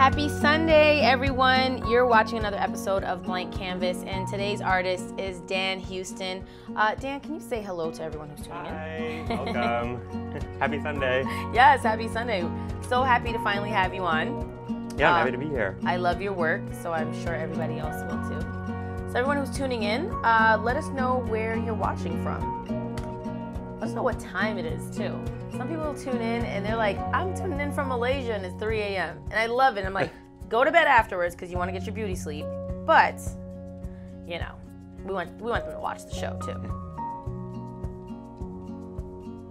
Happy Sunday, everyone. You're watching another episode of Blank Canvas, and today's artist is Dan Huston. Dan, can you say hello to everyone who's tuning in? Hi, welcome. Happy Sunday. Yes, happy Sunday. So happy to finally have you on. Yeah, I'm happy to be here. I love your work, so I'm sure everybody else will too. So everyone who's tuning in, let us know where you're watching from. Let us know what time it is too. Some people tune in and they're like, I'm tuning in from Malaysia and it's 3 a.m. And I love it. I'm like, go to bed afterwards because you want to get your beauty sleep. But, you know, we want them to watch the show too.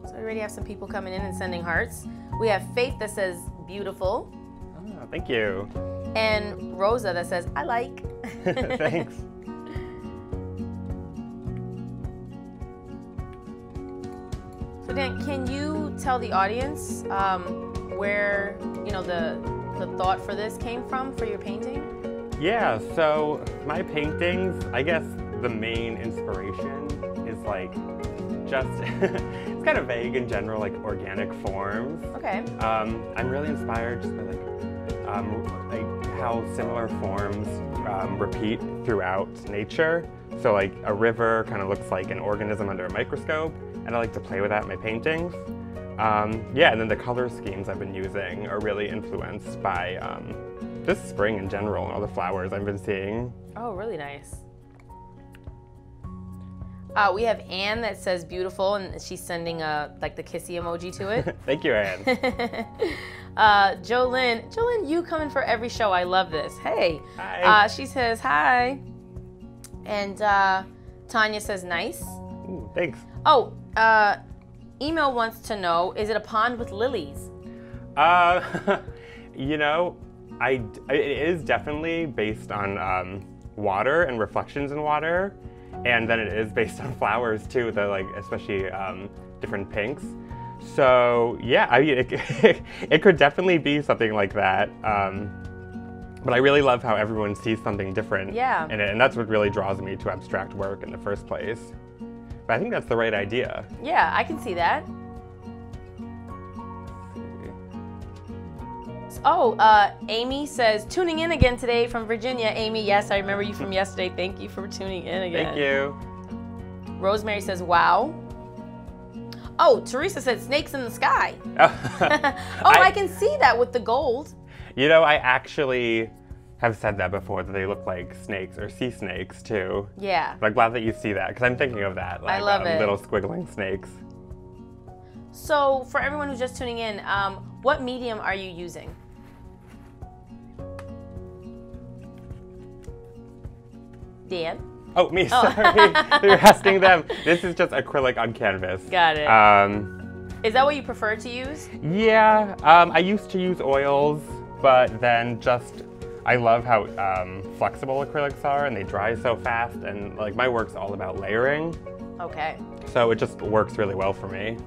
So we already have some people coming in and sending hearts. We have Faith that says beautiful. Oh, thank you. And Rosa that says, I like. Thanks. So Dan, can you tell the audience where, you know, the thought for this came from for your painting? Yeah, so my paintings, I guess the main inspiration is like just, it's kind of vague in general, like organic forms. Okay. I'm really inspired just by like how similar forms repeat throughout nature. So like a river kind of looks like an organism under a microscope, and I like to play with that in my paintings. Yeah, and then the color schemes I've been using are really influenced by just spring in general and all the flowers I've been seeing. Oh, really nice. We have Anne that says beautiful, and she's sending like the kissy emoji to it. Thank you, Anne. Jolynn, you come in for every show. I love this. Hey. Hi. She says hi. And Tanya says nice. Ooh, thanks. Oh, Email wants to know, is it a pond with lilies? You know, it is definitely based on water and reflections in water, and then it is based on flowers too, like especially different pinks. So yeah, I mean, it could definitely be something like that. But I really love how everyone sees something different in it, and that's what really draws me to abstract work in the first place. But I think that's the right idea. Yeah, I can see that. Oh, Amy says, tuning in again today from Virginia. Amy, yes, I remember you from yesterday. Thank you for tuning in again. Thank you. Rosemary says, wow. Oh, Teresa said, snakes in the sky. I can see that with the gold. You know, I actually have said that before, that they look like snakes or sea snakes too. Yeah. But I'm glad that you see that, because I'm thinking of that. Like, I love it. Little squiggling snakes. So for everyone who's just tuning in, what medium are you using? Dan? Oh, me, sorry. You're asking them. This is just acrylic on canvas. Got it. Is that what you prefer to use? Yeah, I used to use oils, but then I love how flexible acrylics are, and they dry so fast, and like my work's all about layering. Okay. So it just works really well for me.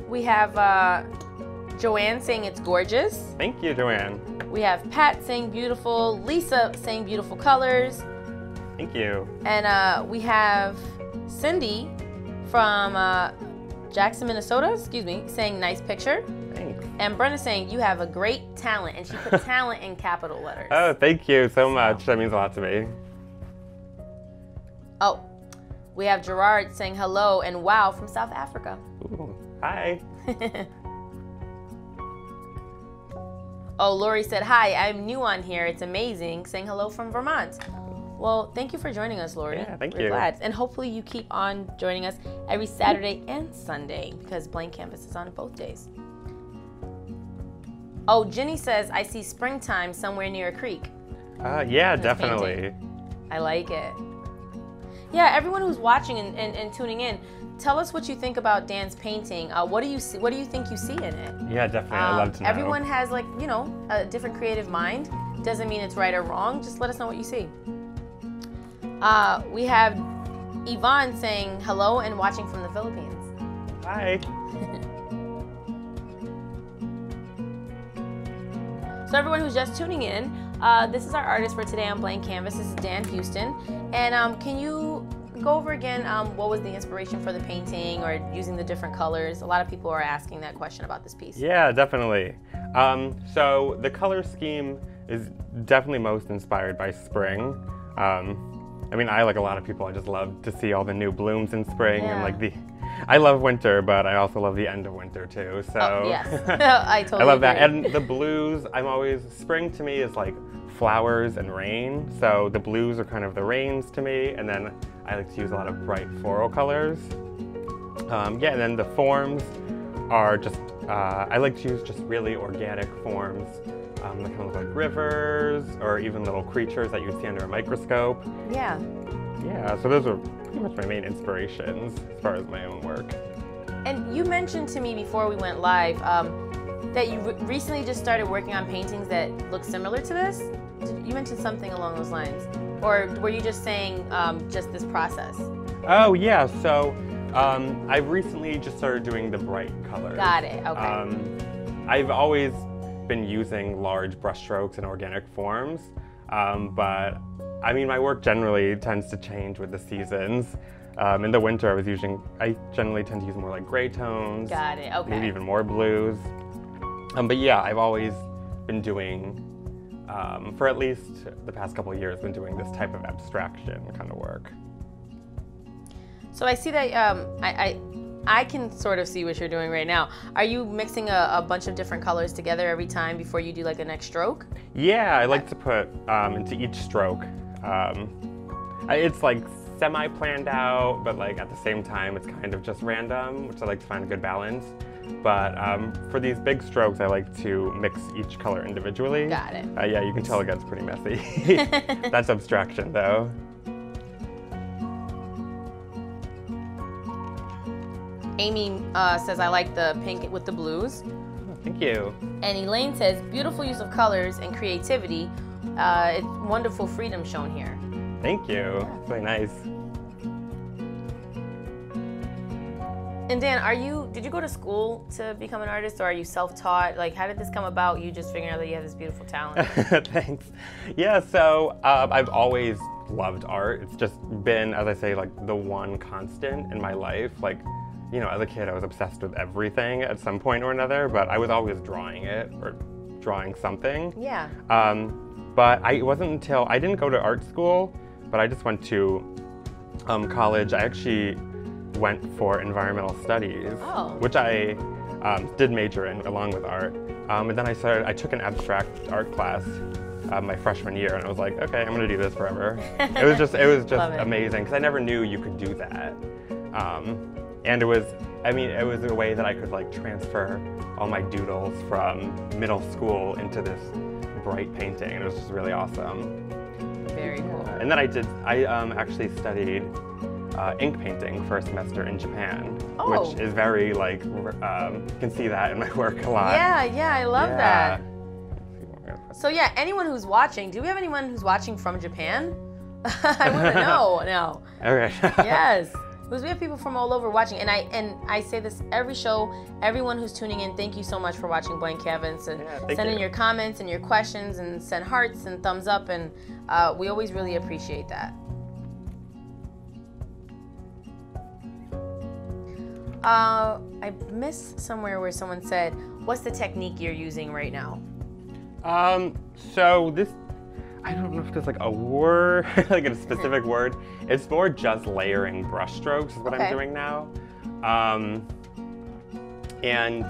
We have Joanne saying it's gorgeous. Thank you, Joanne. We have Pat saying beautiful, Lisa saying beautiful colors. Thank you. And we have Cindy from Jackson, Minnesota, saying nice picture. Thanks. And Brenna saying you have a great talent, and she put talent in capital letters. Oh, thank you so much. That means a lot to me. Oh, we have Gerard saying hello and wow from South Africa. Ooh, hi. Oh, Lori said, hi, I'm new on here. It's amazing. Saying hello from Vermont. Well, thank you for joining us, Lori. Yeah, thank We're you. glad. And hopefully you keep on joining us every Saturday and Sunday, because Blank Canvas is on both days. Oh, Jenny says, I see springtime somewhere near a creek. Yeah, definitely. Painting. I like it. Yeah, everyone who's watching and tuning in, tell us what you think about Dan's painting. What do you think you see in it? Yeah, definitely. I'd love to know. Everyone has, like, you know, a different creative mind. Doesn't mean it's right or wrong. Just let us know what you see. We have Yvonne saying hello and watching from the Philippines. Hi. So everyone who's just tuning in, this is our artist for today on Blank Canvas. This is Dan Huston. And can you go over again what was the inspiration for the painting or using the different colors? A lot of people are asking that question about this piece. Yeah, definitely. So the color scheme is definitely most inspired by spring. I mean, I, like a lot of people, I just love to see all the new blooms in spring and like I love winter, but I also love the end of winter too. So yes, I totally I love that. agree. And the blues, spring to me is like flowers and rain. So the blues are kind of the rains to me, and then I like to use a lot of bright floral colors. And then the forms are just, I like to use just really organic forms. They kind of look like rivers or even little creatures that you'd see under a microscope. Yeah. Yeah, so those are pretty much my main inspirations as far as my own work. And you mentioned to me before we went live that you recently just started working on paintings that look similar to this. You mentioned something along those lines. Or were you just saying just this process? Oh yeah, so I recently just started doing the bright colors. Got it, okay. I've always been using large brushstrokes and organic forms, but I mean my work generally tends to change with the seasons. In the winter I generally tend to use more like gray tones. Got it, okay. Maybe even more blues. But yeah, I've always been doing, for at least the past couple of years, been doing this type of abstraction kind of work. So I see that I can sort of see what you're doing right now. Are you mixing a bunch of different colors together every time before you do like a next stroke? Yeah, I like to put into each stroke. It's like semi-planned out, but like at the same time it's kind of just random, which I like to find a good balance. But for these big strokes, I like to mix each color individually. Got it. Yeah, you can tell it gets pretty messy. That's abstraction though. Amy says, I like the pink with the blues. Oh, thank you. And Elaine says, beautiful use of colors and creativity. It's wonderful freedom shown here. Thank you. It's really nice. And Dan, did you go to school to become an artist, or are you self-taught? Like, how did this come about, you just figuring out that you have this beautiful talent? Thanks. Yeah, so I've always loved art. It's just been, as I say, like the one constant in my life. Like, you know, as a kid, I was obsessed with everything at some point or another, but I was always drawing it or drawing something. Yeah. But it wasn't until, I didn't go to art school, but I just went to college. I actually went for environmental studies, which I did major in along with art. And then I took an abstract art class my freshman year, and I was like, okay, I'm gonna do this forever. It was just amazing, because I never knew you could do that. And it was a way that I could like transfer all my doodles from middle school into this bright painting, and it was just really awesome. Very cool. And then I actually studied ink painting for a semester in Japan, which is very like, you can see that in my work a lot. Yeah, I love that. So yeah, anyone who's watching, do we have anyone who's watching from Japan? I want to know now. Okay. Yes. Because we have people from all over watching, and I say this every show, everyone who's tuning in, thank you so much for watching Blank Canvas, and send in your comments and your questions, and send hearts and thumbs up, and we always really appreciate that. I missed somewhere where someone said, what's the technique you're using right now? So this, I don't know if there's like a word, like a specific word. It's more just layering brush strokes is what I'm doing now. And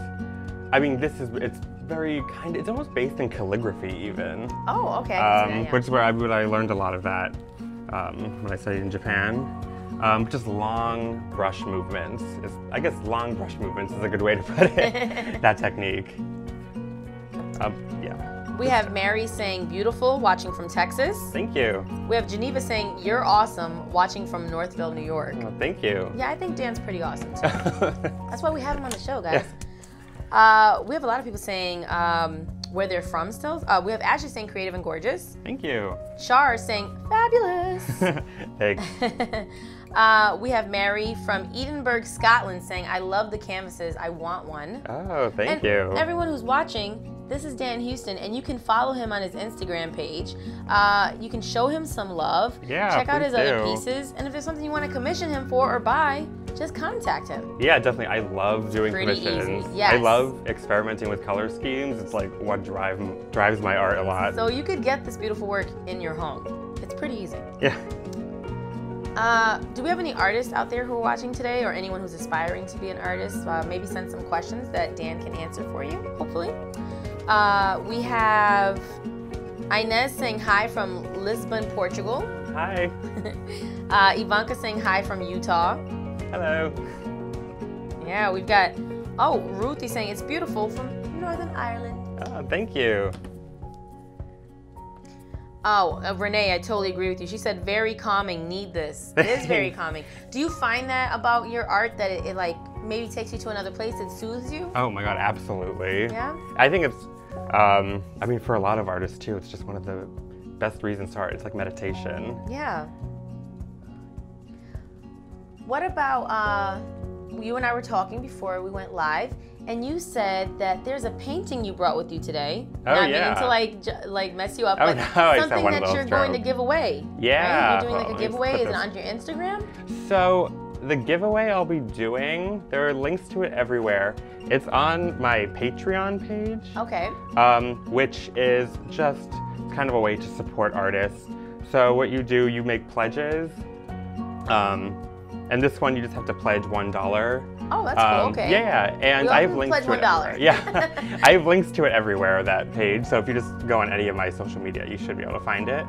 I mean, it's very it's almost based in calligraphy even. Oh, okay. Which is where I learned a lot of that when I studied in Japan. Just long brush movements. I guess long brush movements is a good way to put it, that technique. Yeah. We have Mary saying beautiful, watching from Texas. Thank you. We have Geneva saying you're awesome, watching from Northville, New York. Oh, thank you. Yeah, I think Dan's pretty awesome too. That's why we have him on the show, guys. Yeah. We have a lot of people saying where they're from still. We have Ashley saying creative and gorgeous. Thank you. Char saying fabulous. Thanks. We have Mary from Edinburgh, Scotland saying, I love the canvases, I want one. Oh, thank you. Everyone who's watching, This is Dan Huston, and you can follow him on his Instagram page. You can show him some love. Yeah, check out his other do. pieces, and if there's something you want to commission him for or buy, just contact him. Yeah, definitely. I love doing Pretty commissions. easy. Yes. I love experimenting with color schemes. It's like what drives my art a lot. So you could get this beautiful work in your home. It's pretty easy. Yeah. Do we have any artists out there who are watching today, or anyone who's aspiring to be an artist? Maybe send some questions that Dan can answer for you, hopefully. We have Inez saying hi from Lisbon, Portugal. Hi. Ivanka saying hi from Utah. Hello. Yeah, we've got, oh, Ruthie saying it's beautiful from Northern Ireland. Oh, thank you. Oh, Renee, I totally agree with you. She said, very calming, need this. It is very calming. Do you find that about your art, that it like maybe takes you to another place, it soothes you? Oh my God, absolutely. Yeah? I think it's, I mean, for a lot of artists too, it's just one of the best reasons to art. It's like meditation. Yeah. What about, you and I were talking before we went live, and you said that there's a painting you brought with you today. Oh, Not yeah. meaning to like mess you up, Oh, but no, I said something one of that those you're going to jokes. give away. Yeah. Right? You're doing like Well, a let's giveaway. put Is it this- on your Instagram? So the giveaway I'll be doing, there are links to it everywhere. It's on my Patreon page. Okay. Which is just kind of a way to support artists. So what you do, you make pledges. And this one, you just have to pledge $1. Oh, that's cool. Okay. Yeah, and We all I have can links pledge to it. $1. Yeah, I have links to it everywhere, that page. So if you just go on any of my social media, you should be able to find it.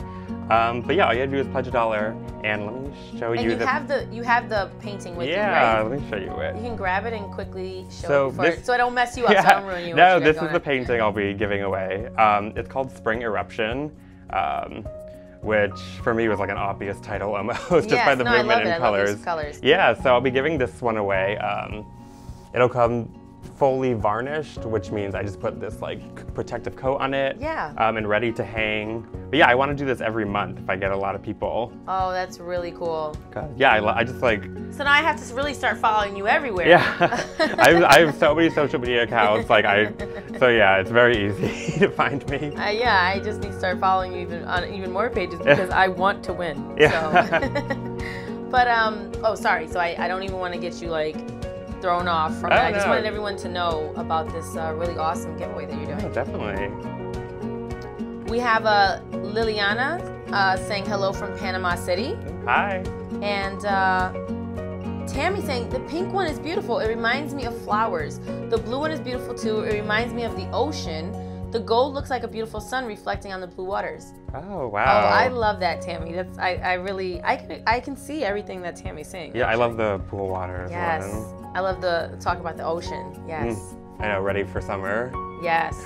But yeah, all you have to do is pledge $1, and let me show And you. you have the painting with Yeah, you, right? let me show you it. You can grab it and quickly show So it before, this- so I don't mess you up, so I don't ruin you. No, what you this got is the going on. painting I'll be giving away. It's called Spring Eruption, which for me was like an obvious title almost, just Yes, by the no, I movement love it. and I love colors. these colors. Yeah, so I'll be giving this one away. It'll come fully varnished, which means I just put this like protective coat on it. Yeah. And ready to hang. But yeah, I want to do this every month if I get a lot of people. Oh, that's really cool. Yeah, I just like. So now I have to really start following you everywhere. Yeah, I have so many social media accounts. So yeah, it's very easy to find me. Yeah, I just need to start following you on even more pages because I want to win. Yeah. So. But oh, sorry. So I don't even want to get you like thrown off from it. I just no. wanted everyone to know about this really awesome giveaway that you're doing. Oh, definitely. We have Liliana saying hello from Panama City. Hi. And Tammy saying, the pink one is beautiful. It reminds me of flowers. The blue one is beautiful too. It reminds me of the ocean. The gold looks like a beautiful sun reflecting on the blue waters. Oh, wow. Oh, I love that, Tammy. That's I can see everything that Tammy's saying. Yeah, I love the pool water. Yes. One. I love the talk about the ocean. Yes. I know, ready for summer. Yes.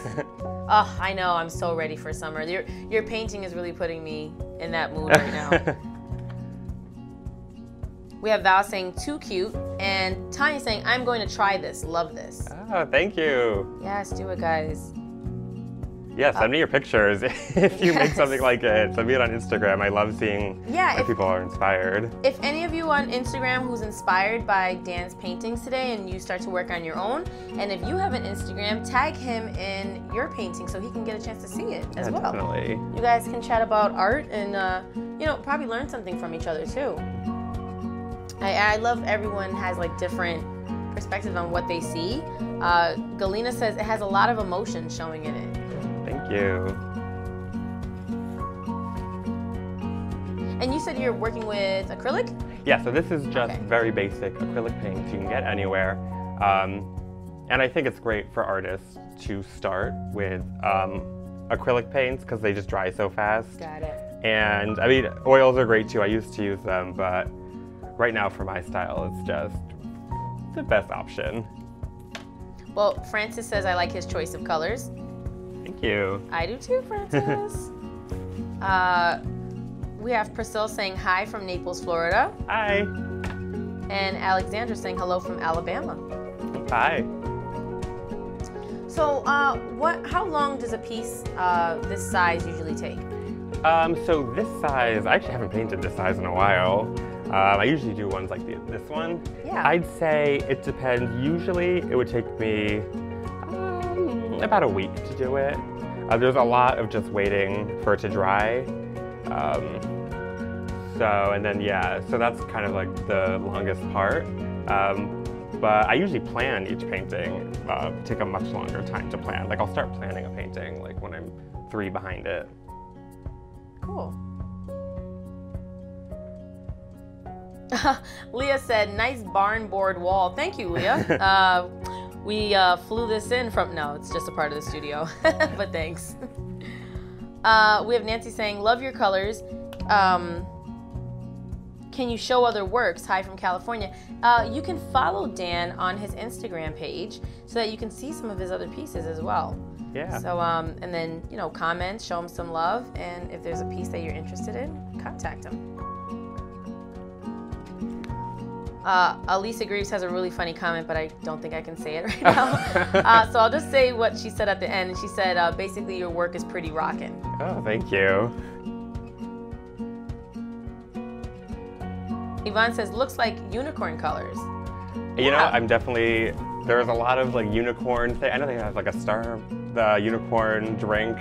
Oh, I know. I'm so ready for summer. Your painting is really putting me in that mood right now. We have Val saying, too cute. And Tanya saying, I'm going to try this. Love this. Oh, thank you. Yes, do it, guys. Yeah, send me your pictures if you make something like it. Send me it on Instagram. I love seeing when people are inspired. If any of you on Instagram who's inspired by Dan's paintings today and you start to work on your own, and if you have an Instagram, tag him in your painting so he can get a chance to see it as well. Definitely. You guys can chat about art and, probably learn something from each other too. I love everyone has like different perspectives on what they see. Galena says it has a lot of emotion showing in it. Thank you. And you said you're working with acrylic? Yeah, so this is just very basic acrylic paints you can get anywhere. And I think it's great for artists to start with acrylic paints because they just dry so fast. Got it. And I mean, oils are great too. I used to use them, but right now for my style, it's just the best option. Well, Francis says I like his choice of colors. Thank you. I do too, Francis. We have Priscilla saying hi from Naples, Florida. Hi. And Alexandra saying hello from Alabama. Hi. So how long does a piece this size usually take? So this size, I actually haven't painted this size in a while. I usually do ones like this one. Yeah. I'd say it depends. Usually it would take me About a week to do it. There's a lot of just waiting for it to dry. And then yeah, so that's kind of like the longest part. But I usually plan each painting, take a much longer time to plan. Like I'll start planning a painting like when I'm 3 behind it. Cool. Leah said, nice barn board wall. Thank you, Leah. We flew this in from, no, it's just a part of the studio, but thanks. We have Nancy saying, love your colors. Can you show other works? Hi from California. You can follow Dan on his Instagram page so that you can see some of his other pieces as well. Yeah. So, and then, you know, comment, show him some love, and if there's a piece that you're interested in, contact him. Alisa Greaves has a really funny comment, but I don't think I can say it right now. So I'll just say what she said at the end. She said, basically, your work is pretty rockin'. Oh, thank you. Yvonne says, looks like unicorn colors. You know, I'm definitely, there's a lot of like unicorn thing. I know they have like a the unicorn drink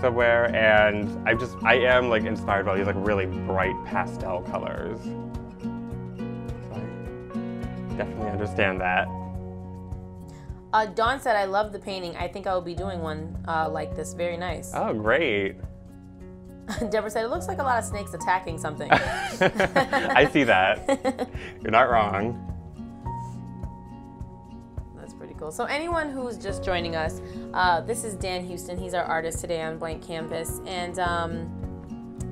somewhere, and I am like inspired by these like really bright pastel colors. So I definitely understand that. Dawn said, I love the painting. I think I will be doing one like this. Very nice. Oh, great. Deborah said, it looks like a lot of snakes attacking something. I see that. You're not wrong. That's pretty cool. So anyone who's just joining us, this is Dan Huston. He's our artist today on Blank Canvas. And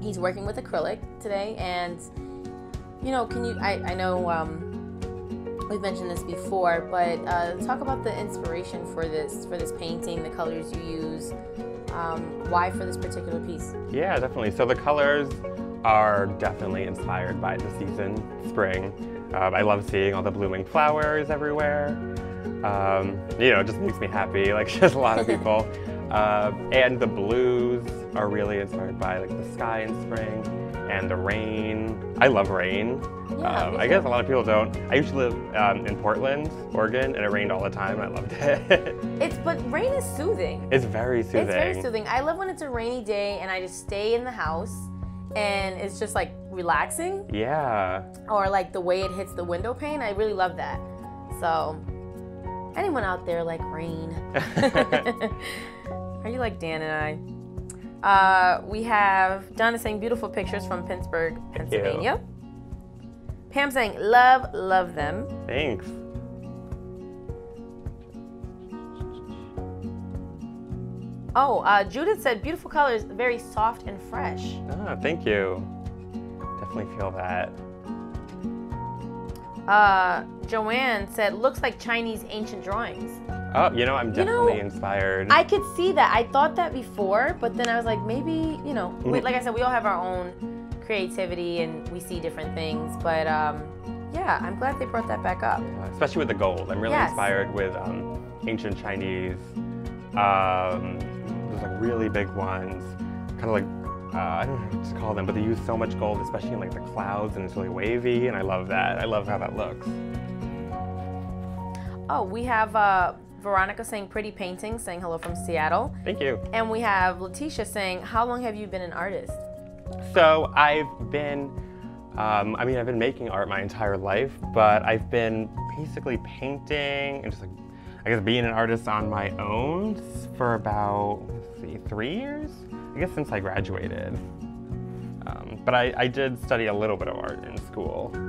he's working with acrylic today. And, you know, I know we've mentioned this before, but talk about the inspiration for this painting, the colors you use. Why for this particular piece? Yeah, definitely. So the colors are definitely inspired by the season, spring. I love seeing all the blooming flowers everywhere. You know, it just makes me happy, like just a lot of people. And the blues are really inspired by like the sky in spring and the rain. I love rain. Yeah, I guess a lot of people don't. I used to live in Portland, Oregon, and it rained all the time, and I loved it. But rain is soothing. It's very soothing. It's very soothing. I love when it's a rainy day and I just stay in the house and it's just like relaxing. Yeah. Or like the way it hits the window pane. I really love that. So, anyone out there like rain? Are you like Dan and I? We have Donna saying beautiful pictures from Pittsburgh, Pennsylvania. Pam saying, love them. Thanks. Oh, Judith said, beautiful colors, very soft and fresh. Ah, thank you. Definitely feel that. Joanne said, looks like Chinese ancient drawings. Oh, you know, I'm definitely inspired. I could see that. I thought that before, but then I was like, maybe, you know, like I said, we all have our own creativity and we see different things, but yeah, I'm glad they brought that back up. Especially with the gold. I'm really inspired with ancient Chinese. There's like really big ones, kind of like, I don't know what to call them, but they use so much gold, especially in like the clouds, and it's really wavy, and I love that. I love how that looks. Oh, we have Veronica saying pretty paintings, saying hello from Seattle. Thank you. And we have Letitia saying, how long have you been an artist? So I've been, I mean, I've been making art my entire life, but I've been basically painting and just like, I guess being an artist on my own for about, let's see, 3 years? I guess since I graduated. But I did study a little bit of art in school. Yeah.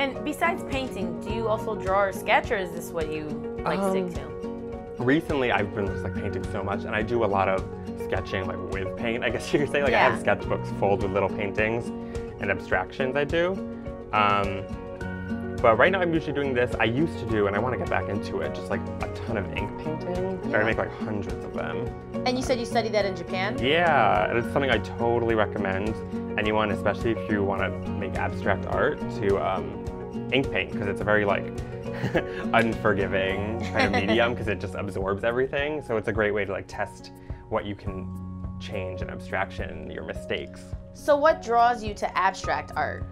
And besides painting, do you also draw or sketch, or is this what you like stick to? Recently, I've been just like painting so much, and I do a lot of sketching like with paint, I guess you could say. Like I have sketchbooks full with little paintings and abstractions I do. But right now I'm usually doing this. I used to do, and I want to get back into it, just like a ton of ink painting. I make like hundreds of them. And you said you studied that in Japan? Yeah, and it's something I totally recommend anyone, especially if you want to make abstract art, to ink paint, because it's a very like unforgiving kind of medium, because it just absorbs everything. So it's a great way to like test what you can change in abstraction, your mistakes. So what draws you to abstract art?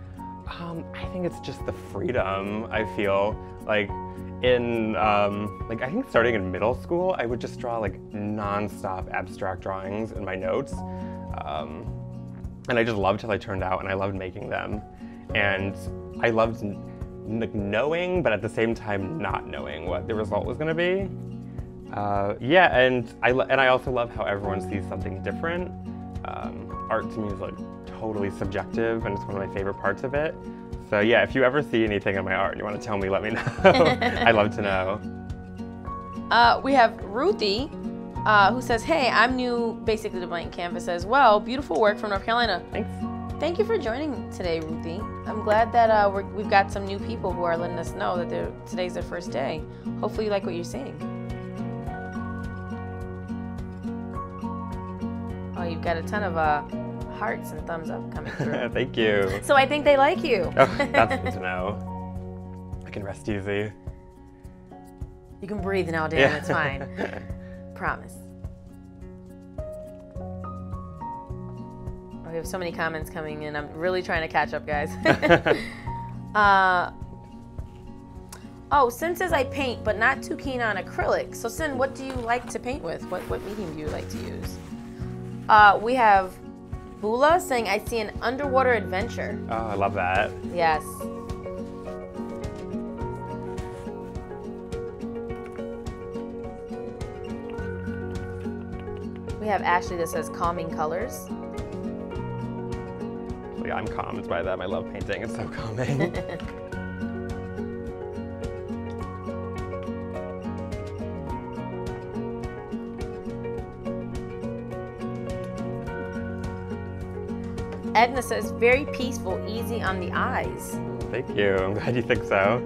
I think it's just the freedom. I feel like in like I think starting in middle school, I would just draw like non-stop abstract drawings in my notes, and I just loved how they turned out, and I loved making them, and I loved like knowing, but at the same time not knowing what the result was going to be. Yeah, and I also love how everyone sees something different. Art to me is like totally subjective, and it's one of my favorite parts of it. So yeah, if you ever see anything in my art and you want to tell me, let me know. I'd love to know. We have Ruthie, who says, hey, I'm new basically to blank canvas as well. Beautiful work from North Carolina. Thanks. Thank you for joining today, Ruthie. I'm glad that we've got some new people who are letting us know that today's their first day. Hopefully you like what you're seeing. Oh, you've got a ton of hearts and thumbs up coming through. Thank you. So I think they like you. Oh, that's good to know. I can rest easy. You can breathe now, Dan. Yeah. It's fine. Promise. Oh, we have so many comments coming in. I'm really trying to catch up, guys. Oh, Sin says I paint, but not too keen on acrylic. So Sin, what do you like to paint with? What medium do you like to use? We have Bula saying, I see an underwater adventure. Oh, I love that. Yes. We have Ashley that says calming colors. Yeah, I'm calmed by them. I love painting. It's so calming. Edna says, very peaceful, easy on the eyes. Thank you. I'm glad you think so.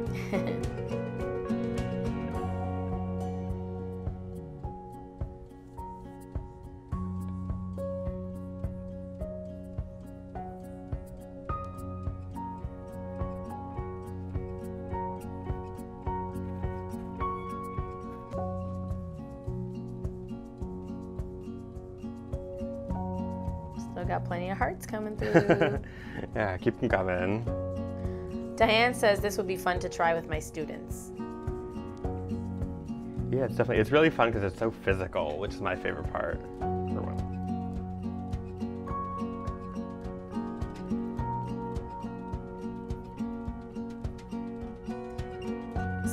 Still got plenty of hearts coming through. Yeah, keep them coming. Diane says this would be fun to try with my students. Yeah, it's really fun because it's so physical, which is my favorite part. For one.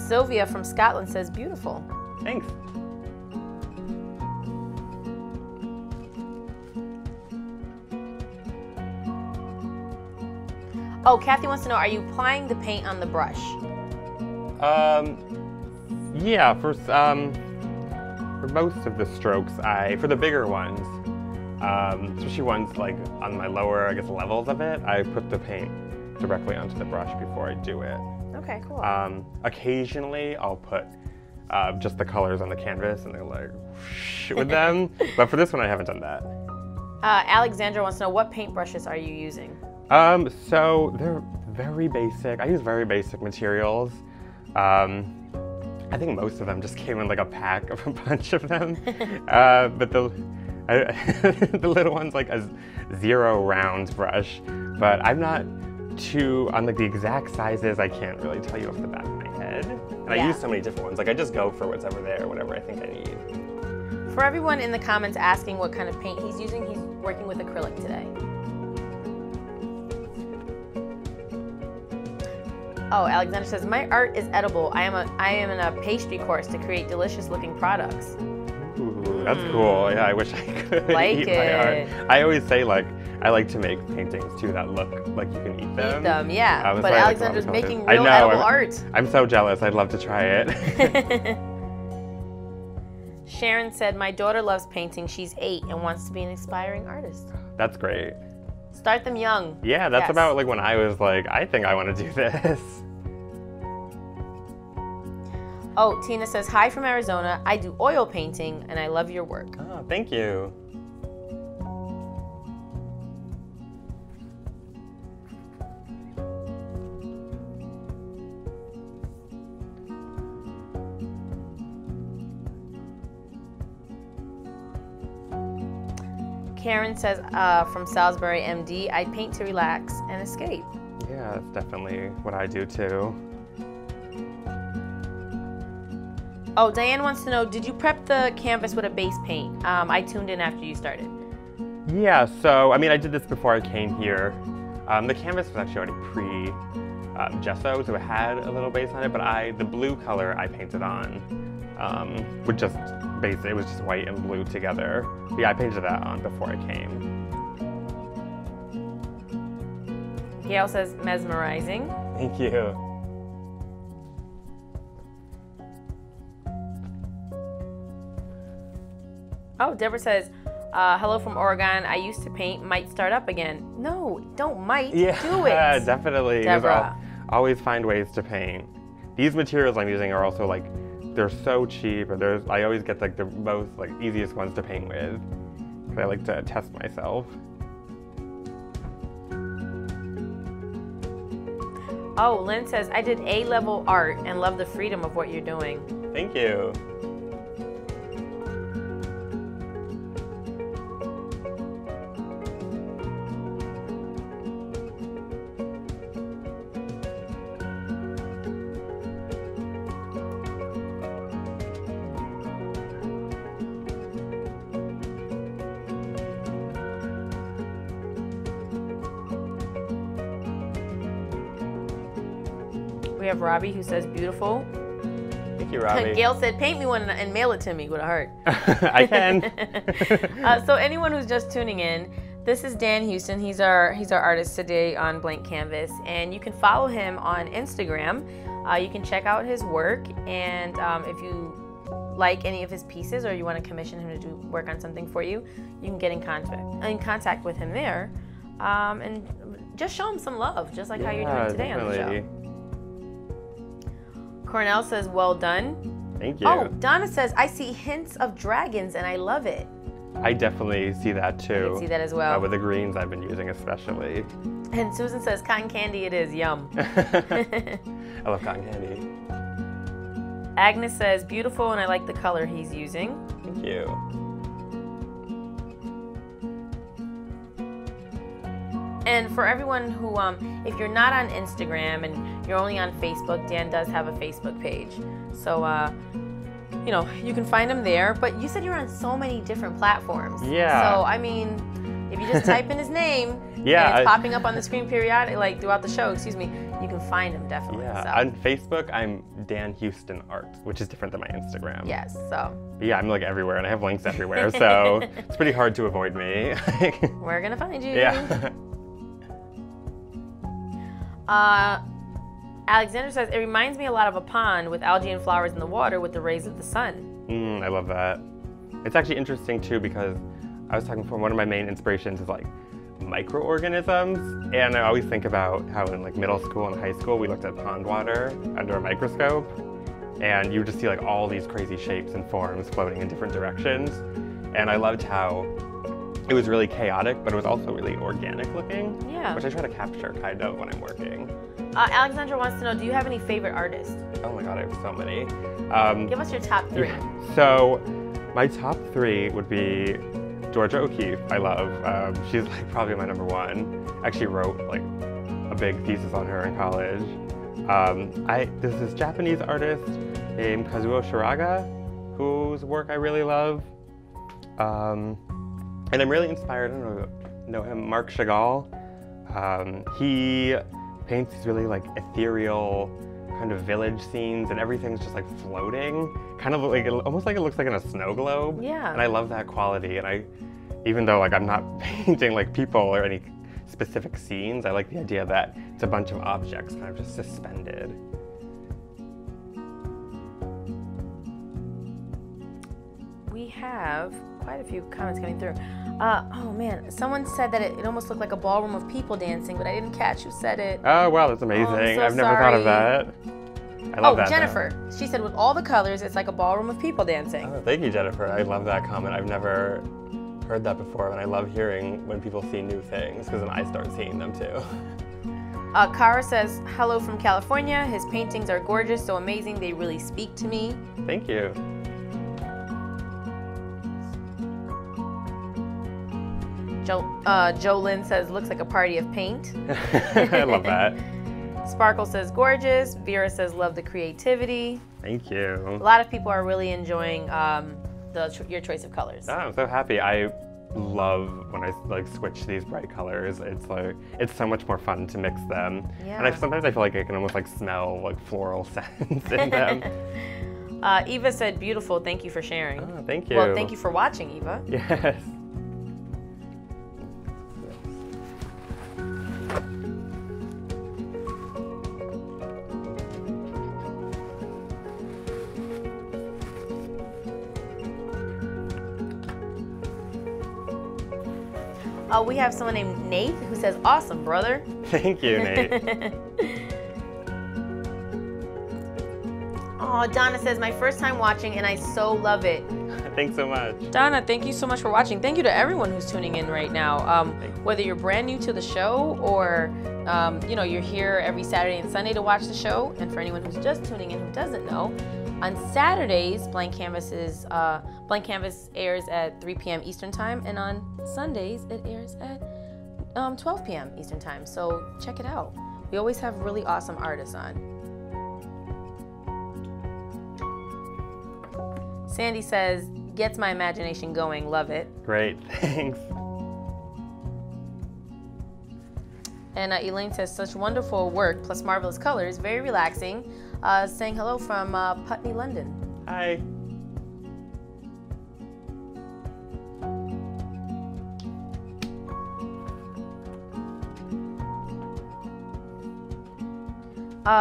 Sylvia from Scotland says beautiful. Thanks. Oh, Kathy wants to know, are you applying the paint on the brush? Yeah, for most of the strokes, for the bigger ones, especially ones like on my lower, I guess, levels of it, I put the paint directly onto the brush before I do it. Okay, cool. Occasionally, I'll put just the colors on the canvas and they're like, whoosh with them. But for this one, I haven't done that. Alexandra wants to know, what paintbrushes are you using? So they're very basic. I use very basic materials. I think most of them just came in like a pack of a bunch of them. But the little one's like a 0 round brush. But I'm not too, on like the exact sizes, I can't really tell you off the back of my head. And I use so many different ones. Like I just go for whatever there, whatever I think I need. For everyone in the comments asking what kind of paint he's using, he's working with acrylic today. Oh, Alexander says, my art is edible. I am in a pastry course to create delicious looking products. Ooh, that's cool. Yeah, I wish I could like eat my art. I always say like, I like to make paintings too that look like you can eat them. Eat them, yeah. But Alexander's making real edible art. I'm so jealous. I'd love to try it. Sharon said, my daughter loves painting. She's 8 and wants to be an aspiring artist. That's great. Start them young. Yeah, that's about like when I was like, I think I want to do this. Oh, Tina says, hi from Arizona. I do oil painting and I love your work. Oh, thank you. Karen says, from Salisbury, MD, I paint to relax and escape. Yeah, that's definitely what I do too. Oh, Diane wants to know, did you prep the canvas with a base paint? I tuned in after you started. Yeah, so, I mean, I did this before I came here. The canvas was actually already pre-gesso, so it had a little base on it, but the blue color I painted on with just base. It was just white and blue together. But yeah, I painted that on before I came. Gail says, mesmerizing. Thank you. Oh, Deborah says, hello from Oregon. I used to paint, might start up again. No, don't might, do it. Yeah, definitely. Deborah. Always find ways to paint. These materials I'm using are also like, they're so cheap, or I always get like the most easiest ones to paint with. I like to test myself. Oh, Lynn says, I did A-level art and love the freedom of what you're doing. Thank you. We have Robbie who says beautiful. Thank you, Robbie. Gail said paint me one and mail it to me with a heart. I can. So anyone who's just tuning in, this is Dan Huston. He's our artist today on Blank Canvas, and you can follow him on Instagram. You can check out his work, and if you like any of his pieces or you want to commission him to work on something for you, you can get in contact with him there, and just show him some love, just like how you're doing today definitely. on the show. Cornell says, well done. Thank you. Oh, Donna says, I see hints of dragons and I love it. I definitely see that too. I can see that as well. With the greens I've been using especially. And Susan says, cotton candy it is, yum. I love cotton candy. Agnes says, beautiful, and I like the color he's using. Thank you. And for everyone who, if you're not on Instagram and you're only on Facebook, Dan does have a Facebook page. So, you know, you can find him there. But you said you're on so many different platforms. Yeah. So, I mean, if you just type in his name, yeah, and it's popping up on the screen periodically, throughout the show, excuse me, you can find him definitely. Yeah, so. on Facebook, I'm Dan Huston Art, which is different than my Instagram. Yes, so. But yeah, I'm like everywhere, and I have links everywhere, so it's pretty hard to avoid me. We're gonna find you. Yeah. Alexander says, it reminds me a lot of a pond with algae and flowers in the water with the rays of the sun. I love that. It's actually interesting too because I was talking before, one of my main inspirations is like microorganisms, and I always think about how in like middle school and high school we looked at pond water under a microscope, and you would just see like all these crazy shapes and forms floating in different directions, and I loved how it was really chaotic, but it was also really organic looking, which I try to capture kind of when I'm working. Alexandra wants to know, do you have any favorite artists? Oh my god, I have so many. Give us your top three. Yeah. So my top three would be Georgia O'Keeffe, I love. She's like probably my number one. I actually wrote like a big thesis on her in college. There's this Japanese artist named Kazuo Shiraga, whose work I really love. And I'm really inspired, I don't know him, Marc Chagall. He paints these really like ethereal kind of village scenes, and everything's just like floating, kind of like almost like it looks like in a snow globe. Yeah. And I love that quality, and even though like I'm not painting like people or any specific scenes, I like the idea that it's a bunch of objects kind of just suspended. We have quite a few comments coming through. Oh man, someone said that it almost looked like a ballroom of people dancing, but I didn't catch who said it. Oh wow, that's amazing. Oh, I've never thought of that. I love that. Jennifer. Though. She said with all the colors, it's like a ballroom of people dancing. Oh, thank you, Jennifer. I love that comment. I've never heard that before, and I love hearing when people see new things, because then I start seeing them too. Kara says, hello from California. His paintings are gorgeous, so amazing. They really speak to me. Thank you. Jolynn says, looks like a party of paint. I love that. Sparkle says gorgeous. Vera says love the creativity. Thank you. A lot of people are really enjoying your choice of colors. Oh, I'm so happy. I love when I like switch these bright colors. It's so much more fun to mix them. Yeah. And sometimes I feel like I can almost like smell like floral scents in them. Eva said beautiful. Thank you for sharing. Oh, thank you. Well, thank you for watching, Eva. Yes. We have someone named Nate who says, awesome, brother. Thank you, Nate. Oh, Donna says, my first time watching and I so love it. Thanks so much. Donna, thank you so much for watching. Thank you to everyone who's tuning in right now. Whether you're brand new to the show or you know, you're here every Saturday and Sunday to watch the show. And for anyone who's just tuning in who doesn't know, on Saturdays, Blank Canvas airs at 3 p.m. Eastern Time, and on Sundays, it airs at 12 p.m. Eastern Time. So check it out. We always have really awesome artists on. Sandy says, gets my imagination going, love it. Great, thanks. And Elaine says, such wonderful work, plus marvelous colors, very relaxing. Saying hello from Putney, London. Hi.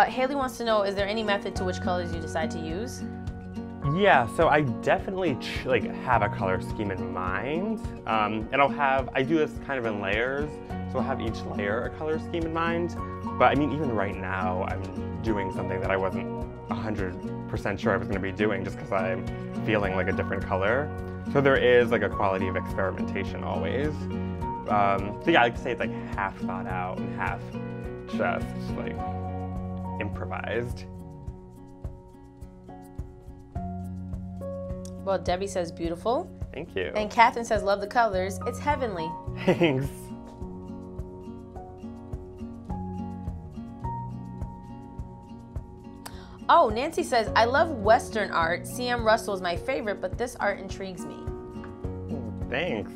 Haley wants to know, is there any method to which colors you decide to use? Yeah, so I definitely have a color scheme in mind, and I do this kind of in layers, so I'll have each layer a color scheme in mind. But I mean, even right now, I'm doing something that I wasn't 100% sure I was going to be doing just because I'm feeling like a different color. So there is like a quality of experimentation always. So yeah, I like to say it's like half thought out and half just like improvised. Well, Debbie says beautiful. Thank you. And Catherine says love the colors. It's heavenly. Thanks. Oh, Nancy says, I love Western art. C.M. Russell is my favorite, but this art intrigues me. Thanks.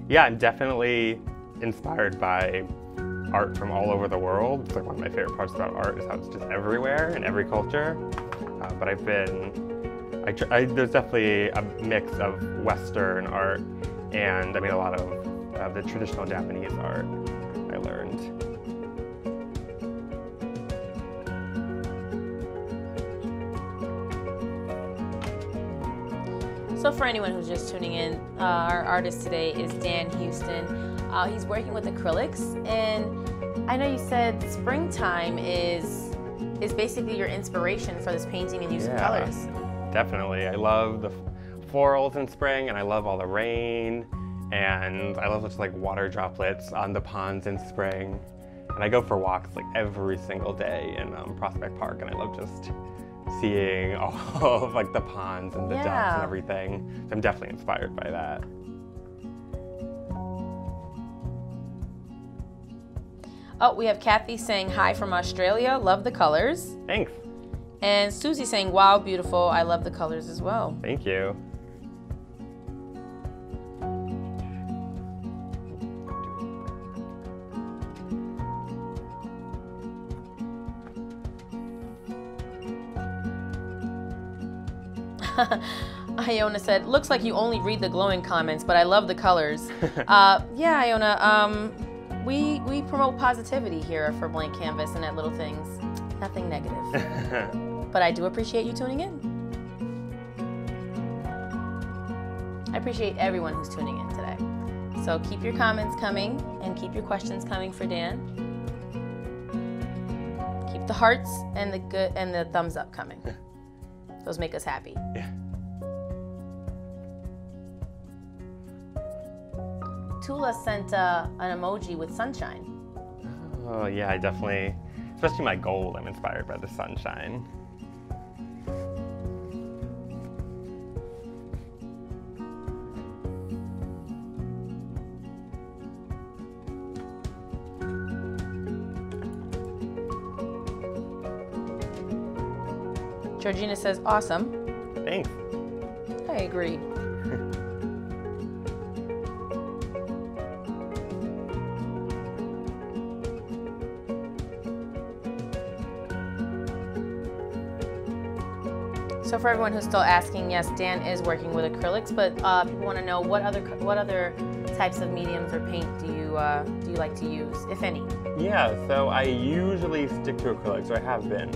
Yeah, I'm definitely inspired by art from all over the world. It's like one of my favorite parts about art is how it's just everywhere in every culture. But there's definitely a mix of Western art and I mean a lot of the traditional Japanese art I learned. So for anyone who's just tuning in, our artist today is Dan Huston. He's working with acrylics, and I know you said springtime is basically your inspiration for this painting and use of colors. Definitely. I love the florals in spring, and I love all the rain, and I love just like water droplets on the ponds in spring. And I go for walks like every single day in Prospect Park, and I love just seeing all of like the ponds and the ducks and everything. So I'm definitely inspired by that. Oh, we have Kathy saying hi from Australia. Love the colors. Thanks. And Susie saying, wow, beautiful. I love the colors as well. Thank you. Iona said, looks like you only read the glowing comments, but I love the colors. Yeah, Iona, we promote positivity here for Blank Canvas and at LittleThings. Nothing negative. But I do appreciate you tuning in. I appreciate everyone who's tuning in today. So keep your comments coming and keep your questions coming for Dan. Keep the hearts and the thumbs up coming. Those make us happy. Yeah. Tula sent an emoji with sunshine. Oh yeah, I definitely, especially my gold, I'm inspired by the sunshine. Georgina says, awesome. Thanks. I agree. So for everyone who's still asking, yes, Dan is working with acrylics, but people want to know what other types of mediums or paint do you like to use, if any? Yeah, so I usually stick to acrylics, or I have been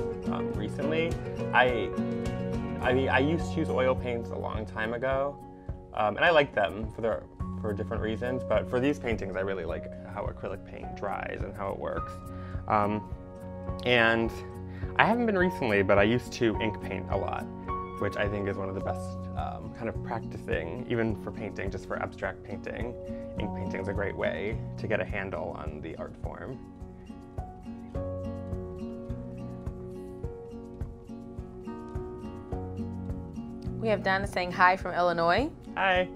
recently. I mean, I used to use oil paints a long time ago, and I like them for different reasons, but for these paintings, I really like how acrylic paint dries and how it works. And I haven't been recently, but I used to ink paint a lot, which I think is one of the best kind of practicing, even for painting, just for abstract painting. Ink painting is a great way to get a handle on the art form. We have Donna saying hi from Illinois. Hi.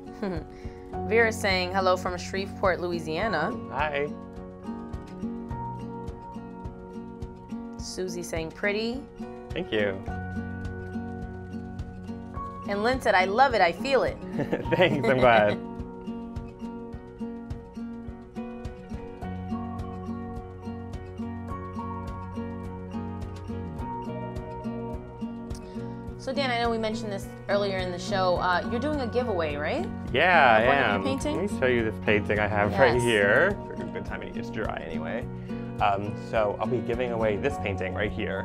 Vera saying hello from Shreveport, Louisiana. Hi. Susie saying pretty. Thank you. And Lynn said, I love it, I feel it. Thanks, I'm glad. So Dan, I know we mentioned this earlier in the show. You're doing a giveaway, right? Yeah, I What are am. you painting? Let me show you this painting I have right here. A good time when it gets dry anyway. So I'll be giving away this painting right here.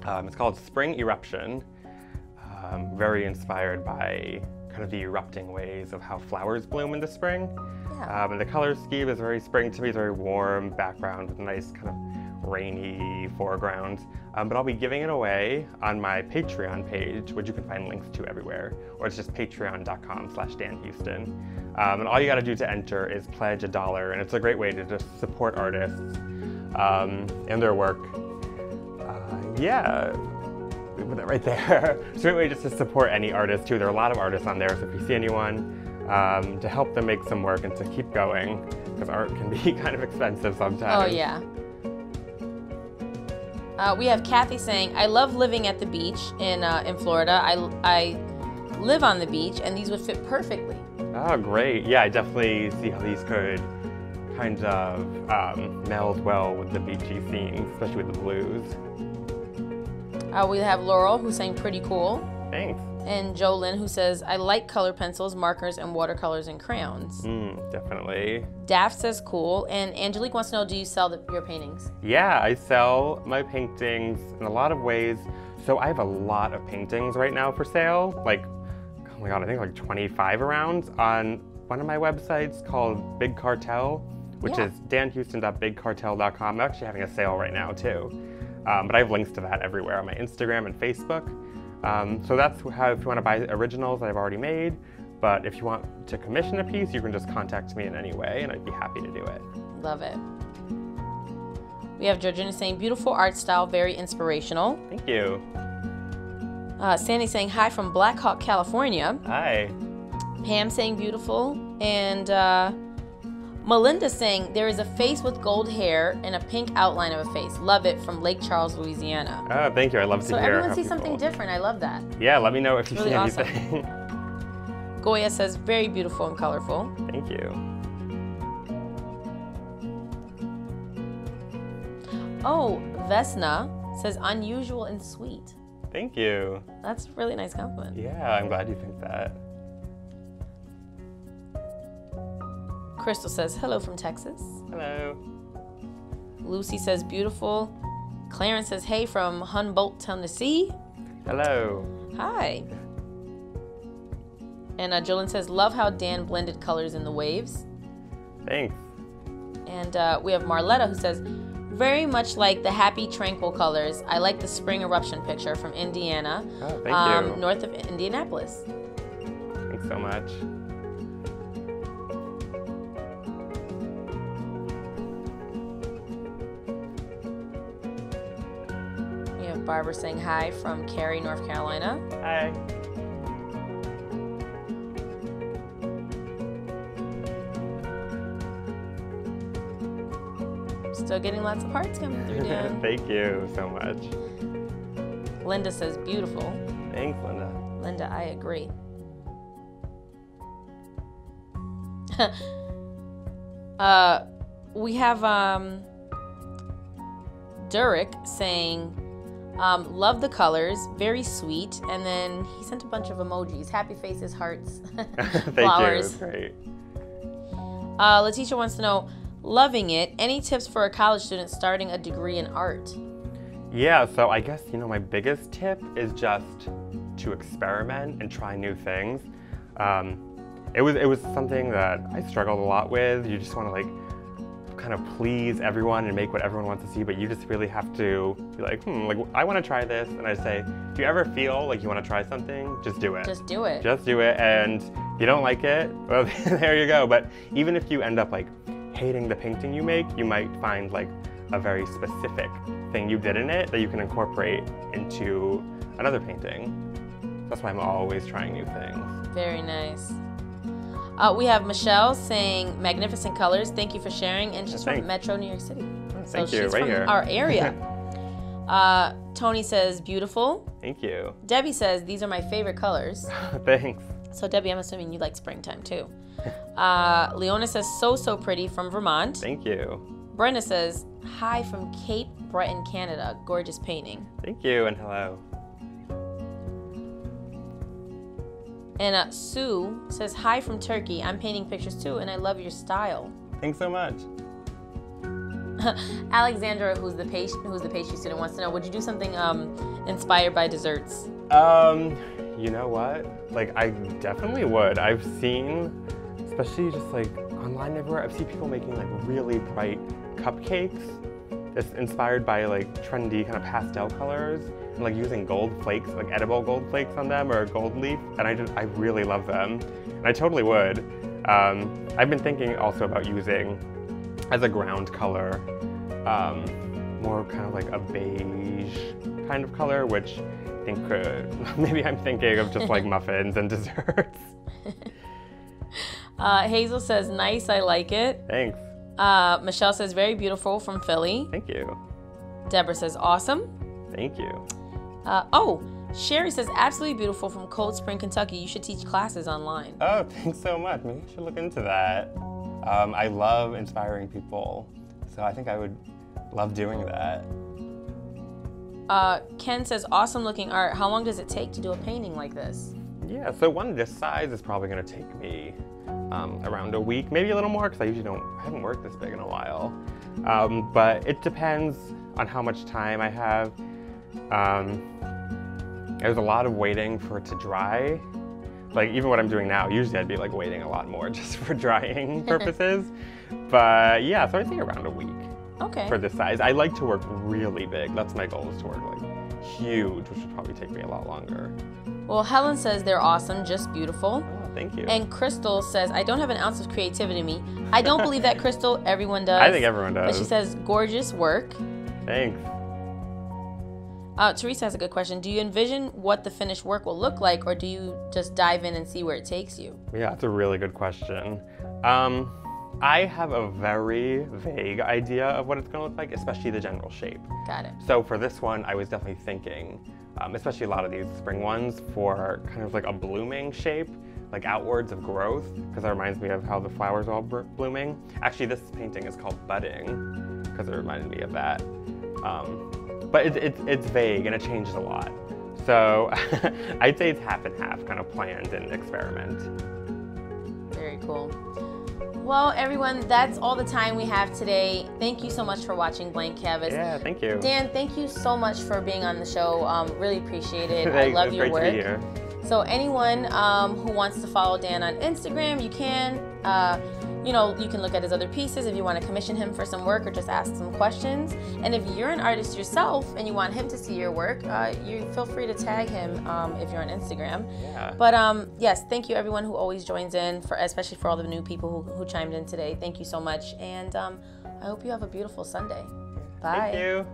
It's called Spring Eruption. Very inspired by kind of the erupting ways of how flowers bloom in the spring. Yeah. And the color scheme is very spring to me. It's very warm background with a nice kind of rainy foreground. But I'll be giving it away on my Patreon page, which you can find links to everywhere, or it's just patreon.com/Dan Huston. And all you gotta do to enter is pledge $1, and it's a great way to just support artists and their work. Yeah. We put that right there. It's a great way just to support any artist too. There are a lot of artists on there, so if you see anyone, to help them make some work and to keep going, because art can be kind of expensive sometimes. Oh yeah. We have Kathy saying, I love living at the beach in Florida. I live on the beach, and these would fit perfectly. Oh, great. Yeah, I definitely see how these could kind of meld well with the beachy scenes, especially with the blues. We have Laurel, who's saying pretty cool. Thanks. And Jolyn, who says, I like color pencils, markers, and watercolors and crayons. Definitely. Daft says cool. And Angelique wants to know, do you sell your paintings? Yeah, I sell my paintings in a lot of ways. So I have a lot of paintings right now for sale. Like, oh my God, I think like 25 around on one of my websites called Big Cartel, which is danhuston.bigcartel.com. I'm actually having a sale right now too. But I have links to that everywhere on my Instagram and Facebook. So that's how, if you want to buy originals that I've already made, but if you want to commission a piece, you can just contact me in any way and I'd be happy to do it. Love it. We have Georgina saying, beautiful art style, very inspirational. Thank you. Sandy saying, hi from Black Hawk, California. Hi. Pam saying, beautiful. And Melinda saying, there is a face with gold hair and a pink outline of a face. Love it, from Lake Charles, Louisiana. Oh, thank you. I love to So hear everyone how sees people... something different. I love that. Yeah, let me know if you Really see awesome. anything. Goya says, very beautiful and colorful. Thank you. Oh, Vesna says, unusual and sweet. Thank you. That's a really nice compliment. Yeah, I'm glad you think that. Crystal says, hello from Texas. Hello. Lucy says, beautiful. Clarence says, hey from Humboldt, Tennessee. Hello. Hi. And Jolyn says, love how Dan blended colors in the waves. Thanks. And we have Marletta, who says, very much like the happy, tranquil colors. I like the spring eruption picture from Indiana. Oh, thank you. North of Indianapolis. Thanks so much. We have Barbara saying hi from Cary, North Carolina. Hi. Still getting lots of hearts coming through, Dan. Thank you so much. Linda says beautiful. Thanks, Linda. Linda, I agree. We have Durek saying, love the colors, very sweet. And then he sent a bunch of emojis, happy faces, hearts, flowers. Thank you, great. Letitia wants to know, loving it. Any tips for a college student starting a degree in art? Yeah, so I guess, my biggest tip is just to experiment and try new things. It was something that I struggled a lot with. You just want to kind of please everyone and make what everyone wants to see, but you just really have to be like, I want to try this. And I say, if you ever feel like you want to try something, just do it. Just do it. Just do it. And if you don't like it, well, there you go. But even if you end up hating the painting you make, you might find a very specific thing you did in it that you can incorporate into another painting. That's why I'm always trying new things. Very nice. We have Michelle saying, magnificent colors. Thank you for sharing. And she's from Metro New York City. Thank you, she's right from here. Our area. Tony says, beautiful. Thank you. Debbie says, these are my favorite colors. Thanks. So Debbie, I'm assuming you like springtime too. Leona says, so pretty from Vermont. Thank you. Brenda says, hi from Cape Breton, Canada. Gorgeous painting. Thank you, and hello. And Sue says, hi from Turkey. I'm painting pictures too, and I love your style. Thanks so much. Alexandra, who's the pastry student, wants to know, would you do something inspired by desserts? You know what? I definitely would. I've seen, especially just online everywhere, I've seen people making really bright cupcakes. It's inspired by trendy kind of pastel colors and using gold flakes, edible gold flakes on them or gold leaf. And I really love them. And I totally would. I've been thinking also about using as a ground color, more kind of a beige kind of color, which I think maybe I'm thinking of just muffins and desserts. Hazel says, nice, I like it. Thanks. Michelle says, very beautiful from Philly. Thank you. Deborah says, awesome. Thank you. Sherry says, absolutely beautiful from Cold Spring, Kentucky. You should teach classes online. Oh, thanks so much. Maybe I should look into that. I love inspiring people, so I think I would love doing that. Ken says, awesome looking art. How long does it take to do a painting like this? Yeah, so one this size is probably going to take me around a week, maybe a little more, because I haven't worked this big in a while. But it depends on how much time I have. There's a lot of waiting for it to dry. Even what I'm doing now, usually I'd be waiting a lot more just for drying purposes. But yeah, so I'd say around a week. Okay. For this size. I like to work really big. That's my goal, is to work huge, which would probably take me a lot longer. Well, Helen says they're awesome, just beautiful. Oh, thank you. And Crystal says, I don't have an ounce of creativity in me. I don't believe that, Crystal. Everyone does. I think everyone does. But she says, gorgeous work. Thanks. Teresa has a good question. Do you envision what the finished work will look like, or do you just dive in and see where it takes you? Yeah, that's a really good question. I have a very vague idea of what it's going to look like, especially the general shape. Got it. So for this one, I was definitely thinking, especially a lot of these spring ones, for kind of a blooming shape, outwards of growth, because that reminds me of how the flowers are all blooming. Actually, this painting is called Budding, because it reminded me of that. But it's vague and it changes a lot. So I'd say it's half and half, kind of planned and experiment. Very cool. Well, everyone, that's all the time we have today. Thank you so much for watching Blank Canvas. Yeah, thank you. Dan, thank you so much for being on the show. Really appreciate it. Thanks. I love your work. It's great to be here. So anyone who wants to follow Dan on Instagram, you can. You can look at his other pieces if you want to commission him for some work or just ask some questions. And if you're an artist yourself and you want him to see your work, you feel free to tag him if you're on Instagram. Yeah. But yes, thank you everyone who always joins in, especially for all the new people who chimed in today. Thank you so much. And I hope you have a beautiful Sunday. Bye. Thank you.